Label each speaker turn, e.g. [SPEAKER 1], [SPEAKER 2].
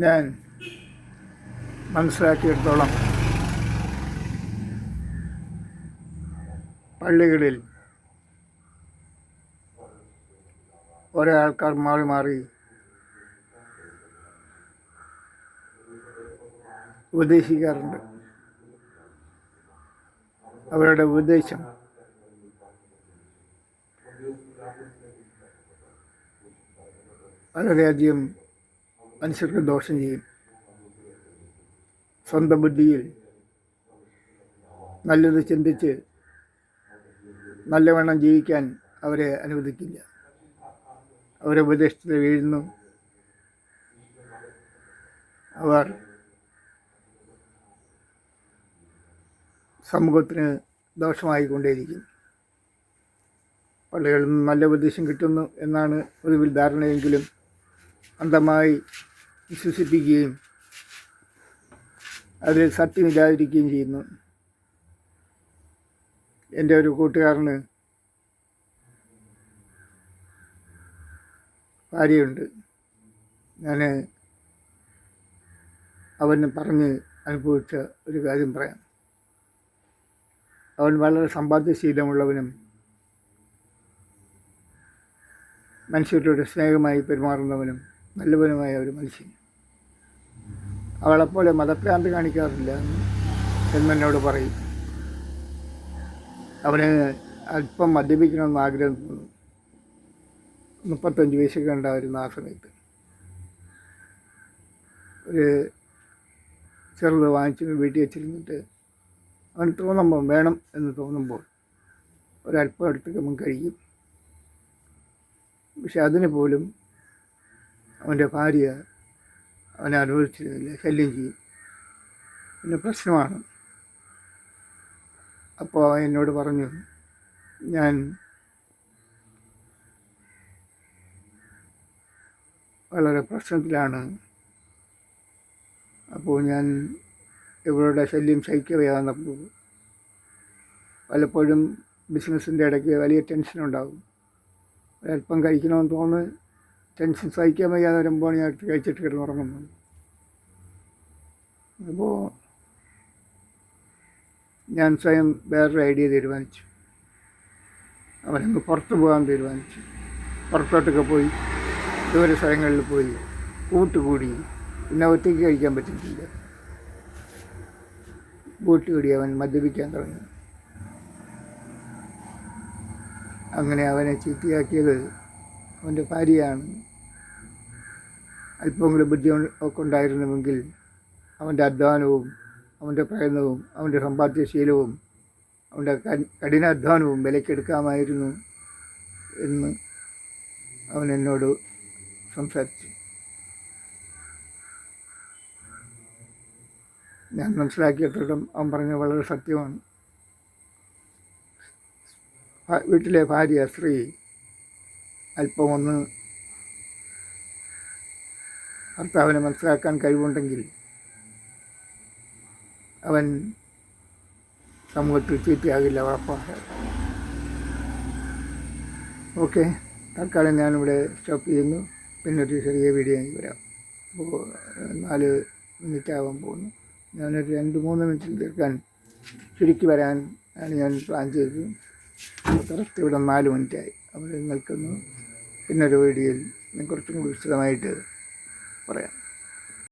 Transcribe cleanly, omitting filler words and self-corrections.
[SPEAKER 1] ഞാൻ മനസ്സിലാക്കിയിടത്തോളം പള്ളികളിൽ ഓരോ ആൾക്കാർ മാറി മാറി ഉപദേശിക്കാറുണ്ട്. അവരുടെ ഉപദേശം വളരെയധികം മനുഷ്യർക്ക് ദോഷം ചെയ്യും. സ്വന്തം ബുദ്ധിയിൽ നല്ലത് ചിന്തിച്ച് നല്ലവണ്ണം ജീവിക്കാൻ അവരെ അനുവദിക്കില്ല. അവരെ ഉപദേശത്തിൽ വീഴുന്നു. അവർ സമൂഹത്തിന് ദോഷമായിക്കൊണ്ടേയിരിക്കും. പള്ളികളിൽ നിന്ന് നല്ല ഉപദേശം കിട്ടുന്നു എന്നാണ് പൊതുവിൽ ധാരണയെങ്കിലും അന്ധമായി വിശ്വസിപ്പിക്കുകയും അതിൽ സത്യമില്ലാതിരിക്കുകയും ചെയ്യുന്നു. എൻ്റെ ഒരു കൂട്ടുകാരന് ഭാര്യയുണ്ട്. ഞാൻ അവന് പറഞ്ഞ് അനുഭവിച്ച ഒരു കാര്യം പറയാം. അവൻ വളരെ സമ്പാദ്യശീലമുള്ളവനും മനുഷ്യരുടെ സ്നേഹമായി പെരുമാറുന്നവനും നല്ലവനുമായ ഒരു മനുഷ്യൻ. അവളെപ്പോലെ മതഭ്രാന്തി കാണിക്കാറില്ല എന്നോട് പറയും. അവന് അല്പം മദ്യപിക്കണമെന്ന് ആഗ്രഹം തോന്നും. 35 വയസ്സൊക്കെ ഉണ്ടായിരുന്നു ആ സമയത്ത്. ഒരു ചെറുത് വാങ്ങിച്ച് വീട്ടിൽ വെച്ചിരുന്നിട്ട് അവന് തോന്നുമ്പോൾ വേണം എന്ന് തോന്നുമ്പോൾ ഒരല്പം എടുത്ത് അവൻ കഴിക്കും. പക്ഷെ അതിന് പോലും അവൻ്റെ ഭാര്യ അവനെ അനുവദിച്ചിരുന്നില്ല, ശല്യം ചെയ്യും. പിന്നെ പ്രശ്നമാണ്. അപ്പോൾ അവൻ എന്നോട് പറഞ്ഞു, ഞാൻ വളരെ പ്രശ്നത്തിലാണ്. അപ്പോൾ ഞാൻ ഇവരുടെ ശല്യം സഹിക്കവയാകുന്നപ്പോൾ പലപ്പോഴും ബിസിനസ്സിൻ്റെ ഇടയ്ക്ക് വലിയ ടെൻഷനുണ്ടാകും. ഒരല്പം കഴിക്കണമെന്ന് തോന്നുന്നു, ടെൻഷൻ സഹിക്കാൻ വയ്യാതെ വരുമ്പോൾ ഞാൻ എടുത്ത് കഴിച്ചിട്ട് കിടന്നുറങ്ങുന്നു. അപ്പോൾ ഞാൻ സ്വയം വേറൊരു ഐഡിയ തീരുമാനിച്ചു. അവനങ്ങ് പുറത്ത് പോകാൻ തീരുമാനിച്ചു. പുറത്തോട്ടൊക്കെ പോയി ദൂര സ്ഥലങ്ങളിൽ പോയി കൂട്ടുകൂടി. പിന്നെ ഒറ്റയ്ക്ക് കഴിക്കാൻ പറ്റിയിട്ടില്ല. കൂട്ടുകൂടി അവൻ മദ്യപിക്കാൻ തുടങ്ങി. അങ്ങനെ അവനെ ചീത്തയാക്കിയത് അവൻ്റെ ഭാര്യയാണ്. അല്പമെങ്കിലും ബുദ്ധി ഒക്കെ ഉണ്ടായിരുന്നുവെങ്കിൽ അവൻ്റെ അധ്വാനവും അവൻ്റെ പ്രയത്നവും അവൻ്റെ സമ്പാദ്യശീലവും അവൻ്റെ കഠിനാധ്വാനവും വിലക്കെടുക്കാമായിരുന്നു എന്ന് അവൻ എന്നോട് സംസാരിച്ചു. ഞാൻ മനസ്സിലാക്കിയിടത്തോളം അവൻ പറഞ്ഞത് വളരെ സത്യമാണ്. വീട്ടിലെ ഭാര്യ സ്ത്രീ അല്പം ഒന്ന് ഭർത്താവിനെ മനസ്സിലാക്കാൻ കഴിവുണ്ടെങ്കിൽ അവൻ സമൂഹത്തിൽ ചീത്തയാകില്ല, ഉറപ്പാണ്. ഓക്കെ, തൽക്കാലം ഞാനിവിടെ സ്റ്റോപ്പ് ചെയ്യുന്നു. പിന്നൊരു ചെറിയ വീഡിയോ എനിക്ക് വരാം. അപ്പോൾ 4 മിനിറ്റ് ആവാൻ പോകുന്നു. ഞാനൊരു 2-3 മിനിറ്റിൽ തീർക്കാൻ ചുരുക്കി വരാൻ ആണ് ഞാൻ പ്ലാൻ ചെയ്തത്. കറക്റ്റ് ഇവിടെ 4 മിനിറ്റായി. അവിടെ നിൽക്കുന്നു. പിന്നൊരു വീഡിയോയിൽ ഞാൻ കുറച്ചും കൂടി വിശദമായിട്ട് പറയാം.